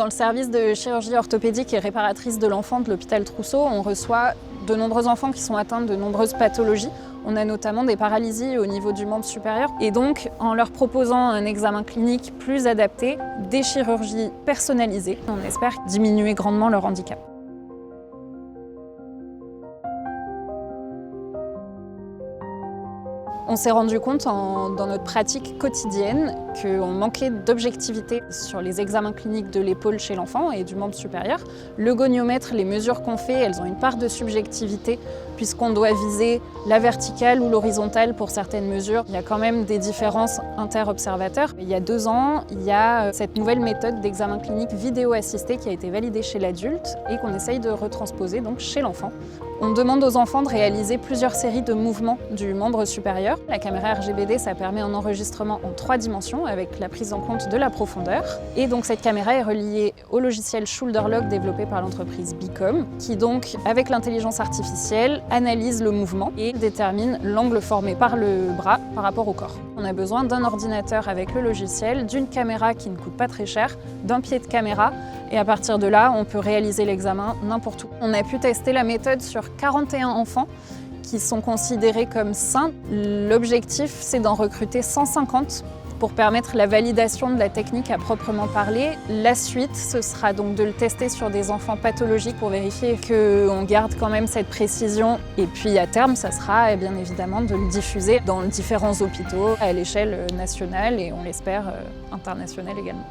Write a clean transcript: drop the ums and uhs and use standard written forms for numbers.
Dans le service de chirurgie orthopédique et réparatrice de l'enfant de l'hôpital Trousseau, on reçoit de nombreux enfants qui sont atteints de nombreuses pathologies. On a notamment des paralysies au niveau du membre supérieur. Et donc, en leur proposant un examen clinique plus adapté, des chirurgies personnalisées, on espère diminuer grandement leur handicap. On s'est rendu compte dans notre pratique quotidienne qu'on manquait d'objectivité sur les examens cliniques de l'épaule chez l'enfant et du membre supérieur. Le goniomètre, les mesures qu'on fait, elles ont une part de subjectivité puisqu'on doit viser la verticale ou l'horizontale pour certaines mesures. Il y a quand même des différences inter-observateurs. Il y a 2 ans, il y a cette nouvelle méthode d'examen clinique vidéo assisté qui a été validée chez l'adulte et qu'on essaye de retransposer donc chez l'enfant. On demande aux enfants de réaliser plusieurs séries de mouvements du membre supérieur. La caméra RGBD, ça permet un enregistrement en 3 dimensions avec la prise en compte de la profondeur. Et donc cette caméra est reliée au logiciel ShoulderLog développé par l'entreprise Bicom, qui donc, avec l'intelligence artificielle, analyse le mouvement et détermine l'angle formé par le bras par rapport au corps. On a besoin d'un ordinateur avec le logiciel, d'une caméra qui ne coûte pas très cher, d'un pied de caméra, et à partir de là, on peut réaliser l'examen n'importe où. On a pu tester la méthode sur 41 enfants qui sont considérés comme sains. L'objectif, c'est d'en recruter 150 pour permettre la validation de la technique à proprement parler. La suite, ce sera donc de le tester sur des enfants pathologiques pour vérifier qu'on garde quand même cette précision. Et puis à terme, ça sera bien évidemment de le diffuser dans différents hôpitaux à l'échelle nationale et on l'espère internationale également.